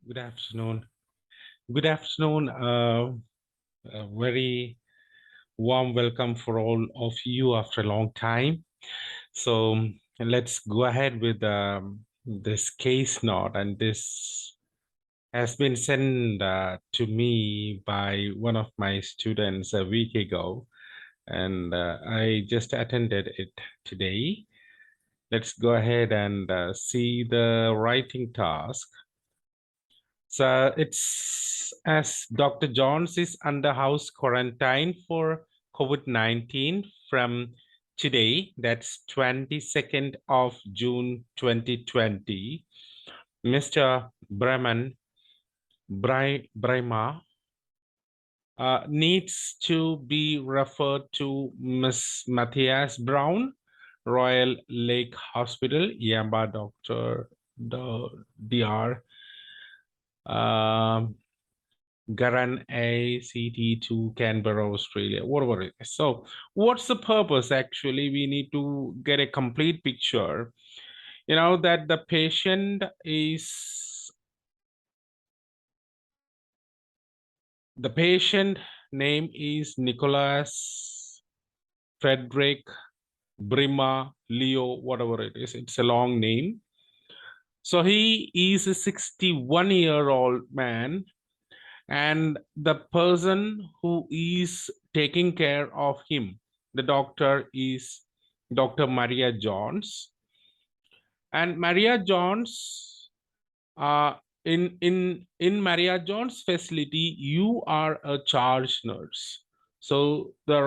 Good afternoon. Good afternoon. A very warm welcome for all of you after a long time. So let's go ahead with this case note, and this has been sent to me by one of my students a week ago, and I just attended it today. Let's go ahead and see the writing task. So it's as Dr. Jones is under house quarantine for COVID-19 from today, that's 22nd of June 2020. Mr. BIHRMA needs to be referred to Miss Matthias Brown, Royal Lake Hospital, Yamba Dr. Dr. Garan ACT to Canberra, Australia, whatever it is. So what's the purpose? Actually, we need to get a complete picture. You know, that the patient name is Nicholas Frederic BIHRMA Leo, whatever it is. It's a long name. So he is a 61-year-old man, and the person who is taking care of him, the doctor, is Dr. Maria Jones. And Maria Jones, in Maria Jones facility, you are a charge nurse. So the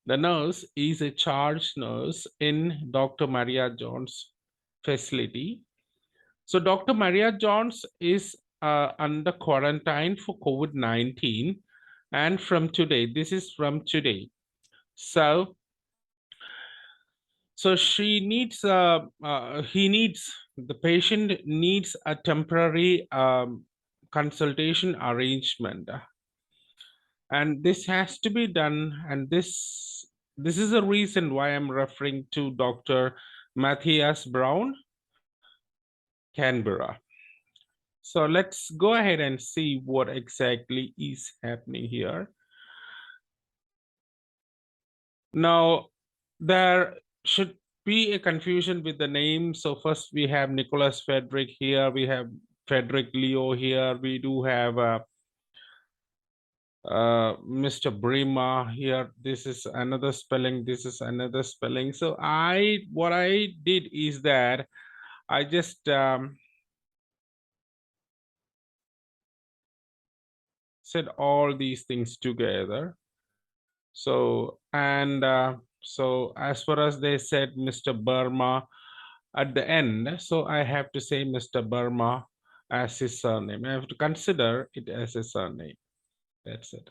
nurse is a charge nurse in Dr. Maria Jones facility. So Dr. Maria Jones is under quarantine for COVID-19, and from today, this is from today. So she needs, the patient needs a temporary consultation arrangement, and this has to be done. And this is the reason why I'm referring to Dr. Matthias Brown, Canberra. So let's go ahead and see what exactly is happening here. Now, there should be a confusion with the name. So first we have Nicholas Frederic here. We have Frederic Leo here. We do have Mr. BIHRMA here. This is another spelling. This is another spelling. So what I did is that I just said all these things together. So, and so as far as they said Mr. BIHRMA at the end, so I have to say Mr. BIHRMA as his surname. I have to consider it as a surname. That's it.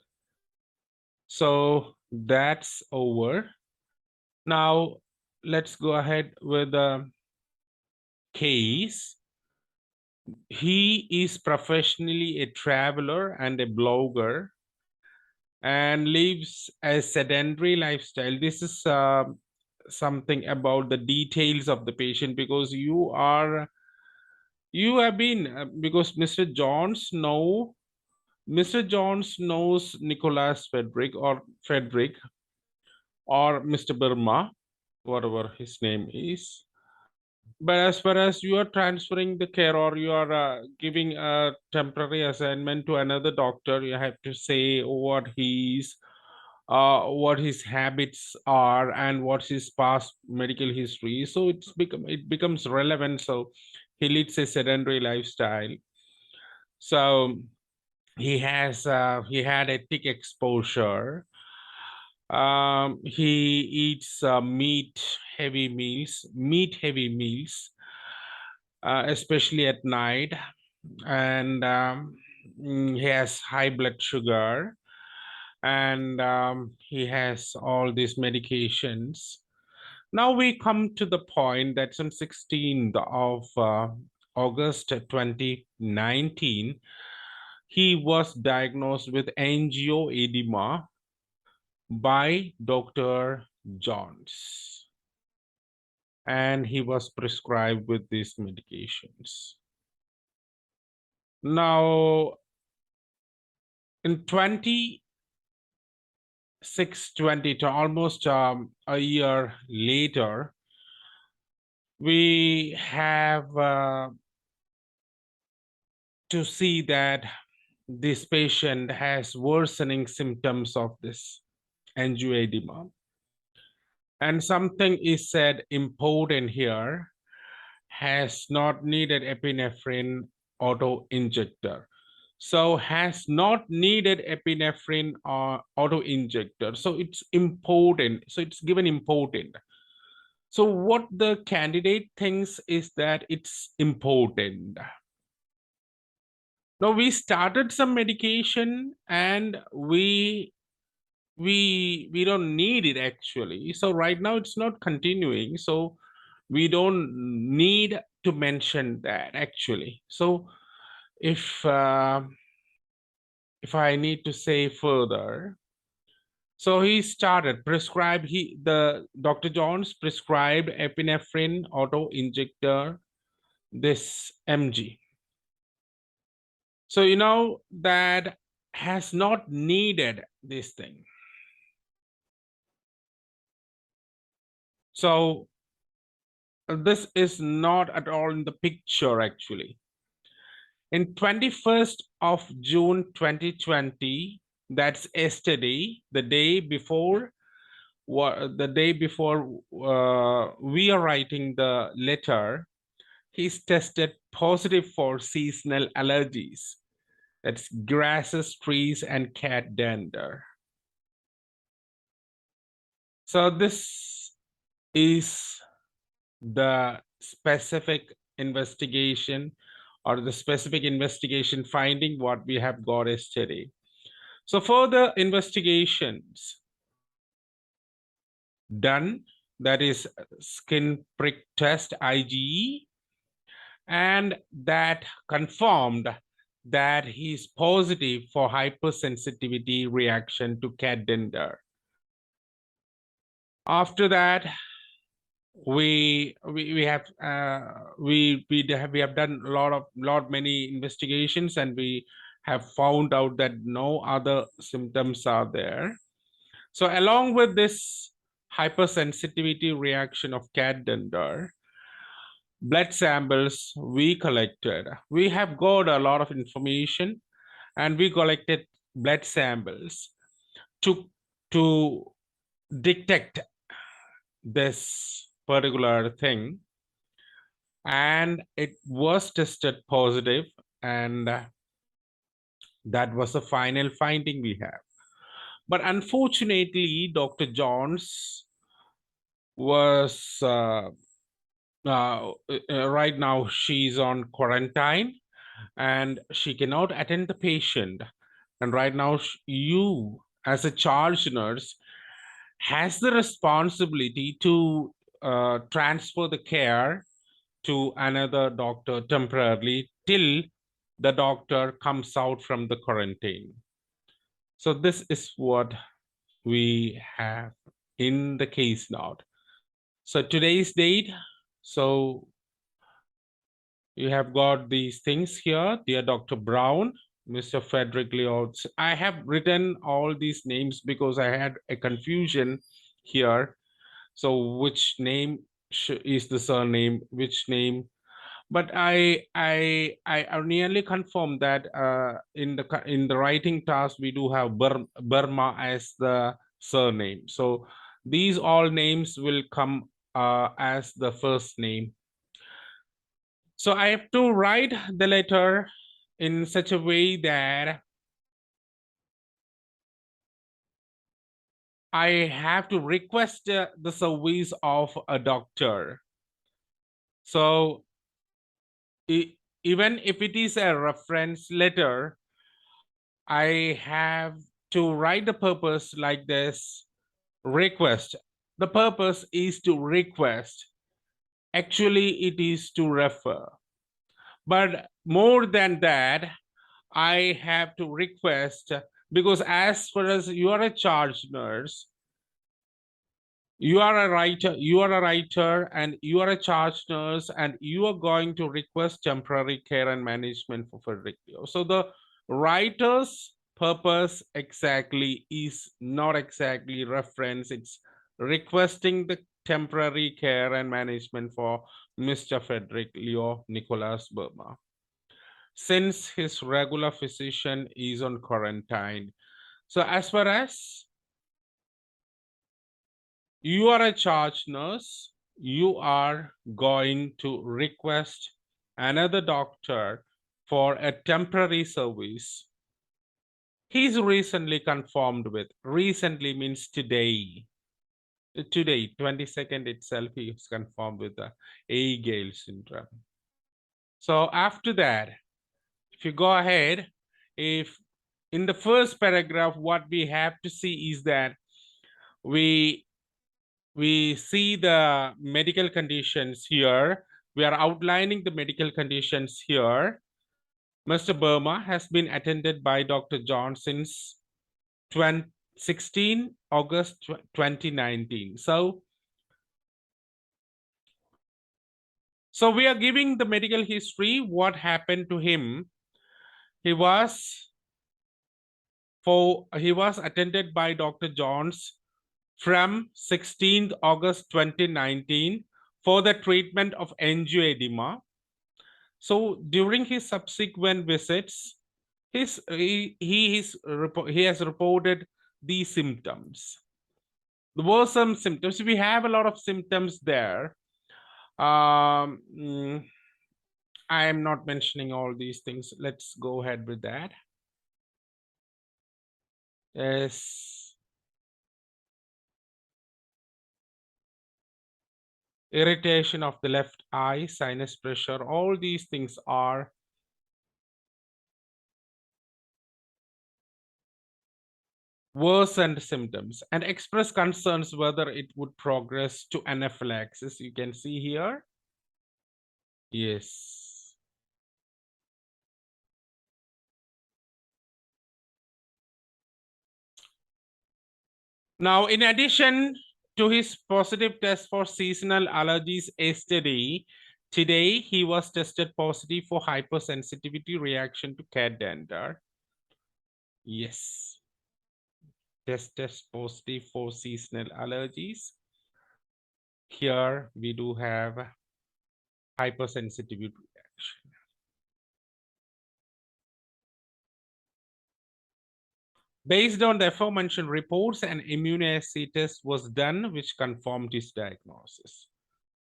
So that's over. Now let's go ahead with the case. He is professionally a traveler and a blogger and lives a sedentary lifestyle. This is something about the details of the patient, because you have been because Mr. Jones knows Nicholas Frederic or Mr. BIHRMA, whatever his name is. But as far as you are transferring the care, or you are giving a temporary assignment to another doctor, you have to say what his habits are and what's his past medical history. So it becomes relevant. So he leads a sedentary lifestyle. So he had a thick exposure. He eats meat heavy meals, especially at night, and he has high blood sugar, and he has all these medications. Now we come to the point that's on 16th of August 2019, he was diagnosed with angioedema by Dr. Jones, and he was prescribed with these medications. Now, in 2620, to almost a year later, we have to see that this patient has worsening symptoms of this angioedema. And something is said important here, has not needed epinephrine auto-injector. So has not needed epinephrine or auto-injector. So it's important. So it's given important. So what the candidate thinks is that it's important. Now we started some medication and we don't need it actually. So right now it's not continuing. So we don't need to mention that actually. So if I need to say further, so he started prescribed the Dr. Jones prescribed epinephrine auto injector, this mg. So you know that has not needed this thing. So this is not at all in the picture actually. In 21st of June 2020, that's yesterday, the day before we are writing the letter, he's tested positive for seasonal allergies. That's grasses, trees, and cat dander. So this is the specific investigation or the specific investigation finding what we have got yesterday. So further investigations done, that is skin prick test IgE, and that confirmed that he's positive for hypersensitivity reaction to cat dander. After that, we have done many investigations, and we have found out that no other symptoms are there. So along with this hypersensitivity reaction of cat dander, blood samples we collected, we have got a lot of information, and we collected blood samples to detect this particular thing, and it was tested positive, and that was the final finding we have. But unfortunately, Dr. Jones was right now she's on quarantine and she cannot attend the patient, and right now you as a charge nurse has the responsibility to transfer the care to another doctor temporarily till the doctor comes out from the quarantine. So this is what we have in the case note. So today's date, so you have got these things here, dear Dr. Brown, Mr. Frederick Leotz. I have written all these names because I had a confusion here. So which name is the surname, which name? But I nearly confirmed that in the writing task we do have BIHRMA as the surname. So these all names will come as the first name. So I have to write the letter in such a way that I have to request the service of a doctor. So even if it is a reference letter, I have to write the purpose like this: request. The purpose is to request. Actually, it is to refer. But more than that, I have to request, because as far as you are a charge nurse, You are a writer, and you are a charge nurse, and you are going to request temporary care and management for Frederick Leo. So the writer's purpose exactly is not exactly reference, it's requesting the temporary care and management for Mr. Frederick Leo Nicholas BIHRMA, since his regular physician is on quarantine. So as far as you are a charge nurse, you are going to request another doctor for a temporary service. He's recently confirmed with, recently means today. Today, 22nd itself, he is confirmed with the A-Gale syndrome. So after that, if you go ahead, if in the first paragraph, what we have to see is that we see the medical conditions here. We are outlining the medical conditions here. Mr. BIHRMA has been attended by Dr. John since 16 August 2019. So we are giving the medical history, what happened to him. He was attended by Dr. Johns from 16th August 2019 for the treatment of angioedema. So during his subsequent visits, he has reported these symptoms. There were some symptoms. We have a lot of symptoms there. I am not mentioning all these things. Let's go ahead with that. Yes. Irritation of the left eye, sinus pressure, all these things are worsened symptoms, and express concerns whether it would progress to anaphylaxis. You can see here. Yes. Now, in addition to his positive test for seasonal allergies yesterday, today he was tested positive for hypersensitivity reaction to cat dander. Yes. Test positive for seasonal allergies. Here we do have hypersensitivity reaction. Based on the aforementioned reports, an immunoassay test was done which confirmed his diagnosis.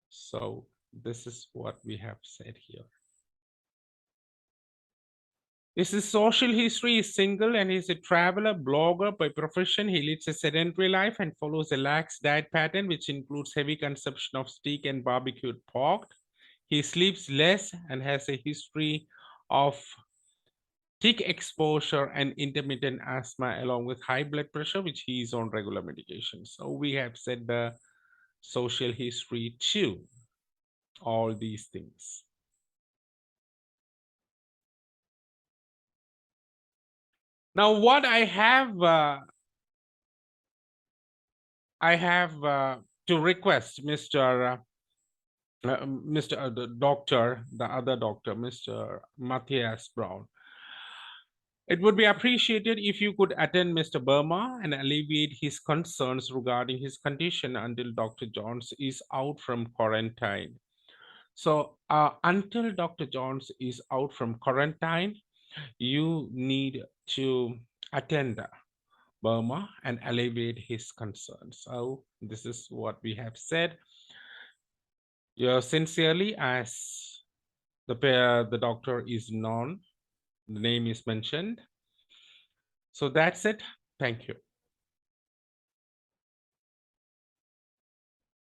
So this is what we have said here. His social history is single, and he's a traveler, blogger by profession. He leads a sedentary life and follows a lax diet pattern, which includes heavy consumption of steak and barbecued pork. He sleeps less and has a history of tick exposure and intermittent asthma, along with high blood pressure, which he is on regular medication. So we have said the social history too, all these things. Now, what I have to request Mr. The doctor, the other doctor, Mr. Matthias Brown. It would be appreciated if you could attend Mr. BIHRMA and alleviate his concerns regarding his condition until Dr. Jones is out from quarantine. So until Dr. Jones is out from quarantine, you need to attend BIHRMA and alleviate his concerns. So this is what we have said. Sincerely, as the doctor is known, the name is mentioned. So that's it. Thank you.